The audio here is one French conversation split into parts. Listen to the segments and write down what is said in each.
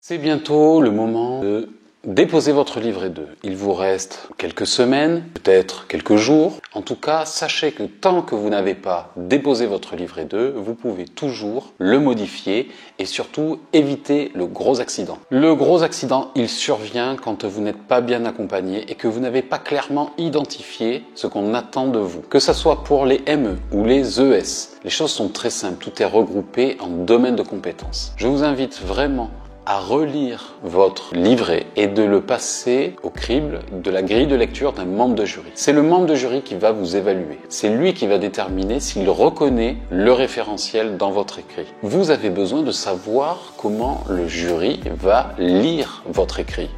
C'est bientôt le moment de déposer votre livret 2. Il vous reste quelques semaines, peut-être quelques jours. En tout cas, sachez que tant que vous n'avez pas déposé votre livret 2, vous pouvez toujours le modifier et surtout éviter le gros accident. Le gros accident, il survient quand vous n'êtes pas bien accompagné et que vous n'avez pas clairement identifié ce qu'on attend de vous. Que ce soit pour les ME ou les ES, les choses sont très simples. Tout est regroupé en domaines de compétences. Je vous invite vraiment à relire votre livret et de le passer au crible de la grille de lecture d'un membre de jury. C'est le membre de jury qui va vous évaluer. C'est lui qui va déterminer s'il reconnaît le référentiel dans votre écrit. Vous avez besoin de savoir comment le jury va lire votre écrit.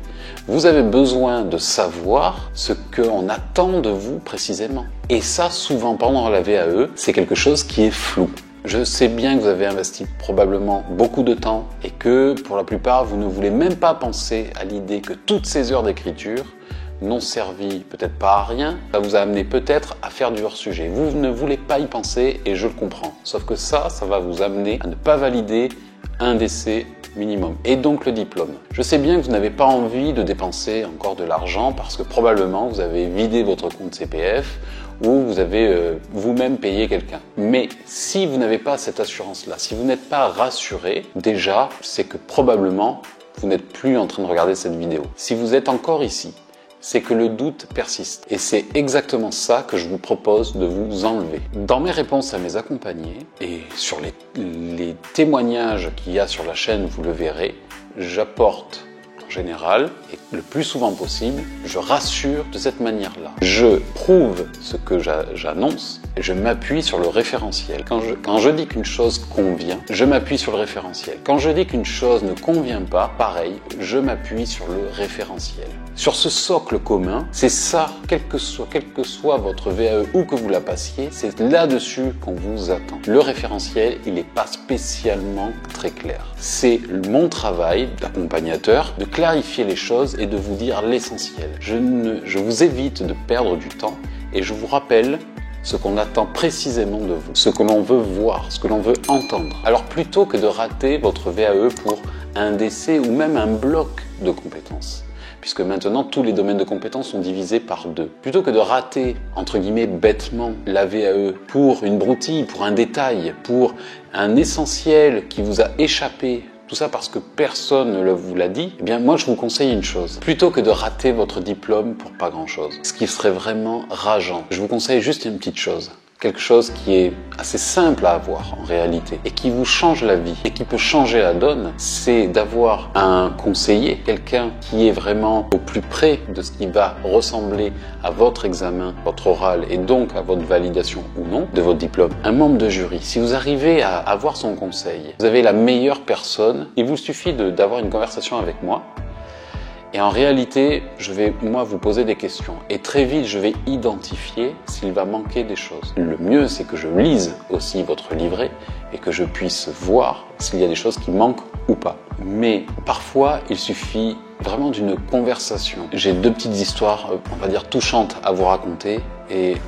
Vous avez besoin de savoir ce qu'on attend de vous précisément. Et ça, souvent, pendant la VAE, c'est quelque chose qui est flou. Je sais bien que vous avez investi probablement beaucoup de temps et que pour la plupart, vous ne voulez même pas penser à l'idée que toutes ces heures d'écriture n'ont servi peut-être pas à rien, ça vous a amené peut-être à faire du hors-sujet. Vous ne voulez pas y penser et je le comprends. Sauf que ça va vous amener à ne pas valider un décès minimum et donc le diplôme. Je sais bien que vous n'avez pas envie de dépenser encore de l'argent parce que probablement vous avez vidé votre compte CPF ou vous avez vous-même payé quelqu'un. Mais si vous n'avez pas cette assurance-là, si vous n'êtes pas rassuré, déjà, c'est que probablement vous n'êtes plus en train de regarder cette vidéo. Si vous êtes encore ici, c'est que le doute persiste. Et c'est exactement ça que je vous propose de vous enlever. Dans mes réponses à mes accompagnés et sur les témoignages qu'il y a sur la chaîne, vous le verrez, j'apporte en général, et le plus souvent possible, je rassure de cette manière-là. Je prouve ce que j'annonce et je m'appuie sur le référentiel. Quand je dis qu'une chose convient, je m'appuie sur le référentiel. Quand je dis qu'une chose ne convient pas, pareil, je m'appuie sur le référentiel. Sur ce socle commun, c'est ça, quel que soit votre VAE ou que vous la passiez, c'est là-dessus qu'on vous attend. Le référentiel, il n'est pas spécialement très clair. C'est mon travail d'accompagnateur de clarifier les choses et de vous dire l'essentiel. Je vous évite de perdre du temps et je vous rappelle ce qu'on attend précisément de vous, ce que l'on veut voir, ce que l'on veut entendre. Alors plutôt que de rater votre VAE pour un décès ou même un bloc de compétences, puisque maintenant tous les domaines de compétences sont divisés par 2. Plutôt que de rater, entre guillemets, bêtement la VAE pour une broutille, pour un détail, pour un essentiel qui vous a échappé, tout ça parce que personne ne vous l'a dit, eh bien moi je vous conseille une chose. Plutôt que de rater votre diplôme pour pas grand-chose, ce qui serait vraiment rageant, je vous conseille juste une petite chose. Quelque chose qui est assez simple à avoir en réalité et qui vous change la vie et qui peut changer la donne, c'est d'avoir un conseiller, quelqu'un qui est vraiment au plus près de ce qui va ressembler à votre examen, votre oral et donc à votre validation ou non de votre diplôme. Un membre de jury, si vous arrivez à avoir son conseil, vous avez la meilleure personne, il vous suffit d'avoir une conversation avec moi. Et en réalité, je vais, moi, vous poser des questions. Et très vite, je vais identifier s'il va manquer des choses. Le mieux, c'est que je lise aussi votre livret et que je puisse voir s'il y a des choses qui manquent ou pas. Mais parfois, il suffit vraiment d'une conversation. J'ai 2 petites histoires, on va dire, touchantes à vous raconter et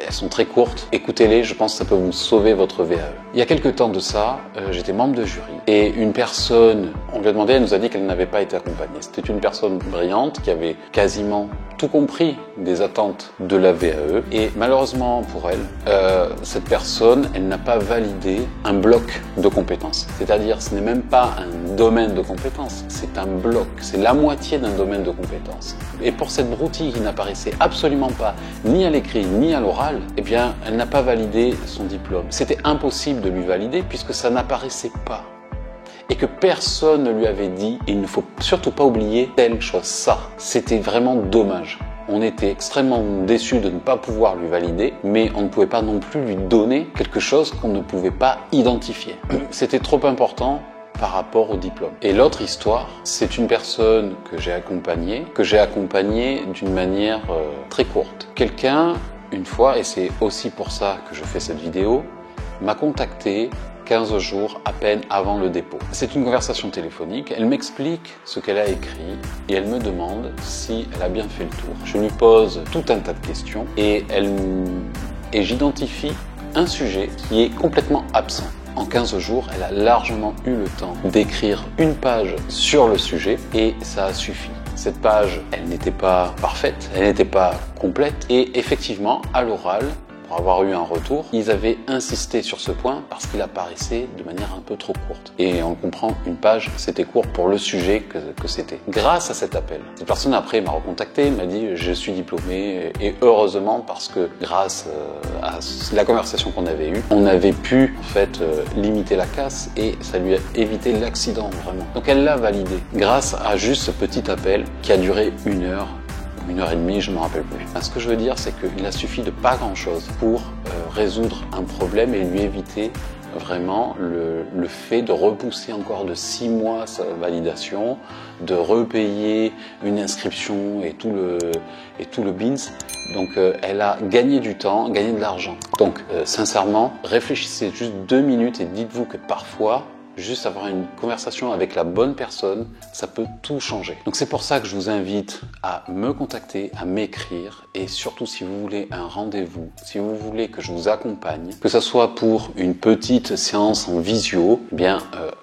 elles sont très courtes. Écoutez-les, je pense que ça peut vous sauver votre VAE. Il y a quelques temps de ça, j'étais membre de jury et une personne, on lui a demandé, elle nous a dit qu'elle n'avait pas été accompagnée. C'était une personne brillante qui avait quasiment tout compris des attentes de la VAE et malheureusement pour elle, cette personne, elle n'a pas validé un bloc de compétences. C'est-à-dire, ce n'est même pas un domaine de compétences, c'est un bloc, c'est la moitié d'un domaine de compétences. Et pour cette broutille qui n'apparaissait absolument pas ni à l'écrit ni à l'oral, eh bien, elle n'a pas validé son diplôme. C'était impossible de lui valider puisque ça n'apparaissait pas. Et que personne ne lui avait dit, et il ne faut surtout pas oublier telle chose, ça. C'était vraiment dommage. On était extrêmement déçus de ne pas pouvoir lui valider, mais on ne pouvait pas non plus lui donner quelque chose qu'on ne pouvait pas identifier. C'était trop important par rapport au diplôme. Et l'autre histoire, c'est une personne que j'ai accompagnée d'une manière très courte. Quelqu'un, une fois, et c'est aussi pour ça que je fais cette vidéo, m'a contacté 15 jours à peine avant le dépôt. C'est une conversation téléphonique, elle m'explique ce qu'elle a écrit et elle me demande si elle a bien fait le tour. Je lui pose tout un tas de questions et j'identifie un sujet qui est complètement absent. En 15 jours, elle a largement eu le temps d'écrire une page sur le sujet et ça a suffi. Cette page, elle n'était pas parfaite, elle n'était pas complète et effectivement, à l'oral, pour avoir eu un retour, ils avaient insisté sur ce point parce qu'il apparaissait de manière un peu trop courte. Et on comprend, une page, c'était court pour le sujet que c'était. Grâce à cet appel, cette personne après m'a recontacté, m'a dit je suis diplômé et heureusement parce que grâce à la conversation qu'on avait eue, on avait pu en fait limiter la casse et ça lui a évité l'accident vraiment. Donc elle l'a validé grâce à juste ce petit appel qui a duré 1 heure. 1 heure et demie, je ne me rappelle plus. Ce que je veux dire, c'est qu'il a suffi de pas grand-chose pour résoudre un problème et lui éviter vraiment le fait de repousser encore de 6 mois sa validation, de repayer une inscription et tout le beans. Donc elle a gagné du temps, gagné de l'argent. Donc sincèrement, réfléchissez juste 2 minutes et dites-vous que parfois, juste avoir une conversation avec la bonne personne, ça peut tout changer. Donc c'est pour ça que je vous invite à me contacter, à m'écrire et surtout si vous voulez un rendez-vous, si vous voulez que je vous accompagne, que ce soit pour une petite séance en visio, eh bien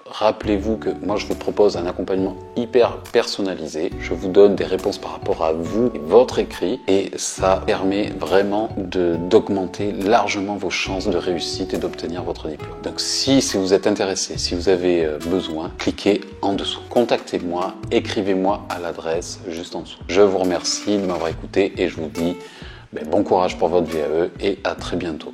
rappelez-vous que moi je vous propose un accompagnement hyper personnalisé. Je vous donne des réponses par rapport à vous et votre écrit et ça permet vraiment d'augmenter largement vos chances de réussite et d'obtenir votre diplôme. Donc si vous êtes intéressé, si vous avez besoin, cliquez en dessous. Contactez-moi, écrivez-moi à l'adresse juste en dessous. Je vous remercie de m'avoir écouté et je vous dis bon courage pour votre VAE et à très bientôt.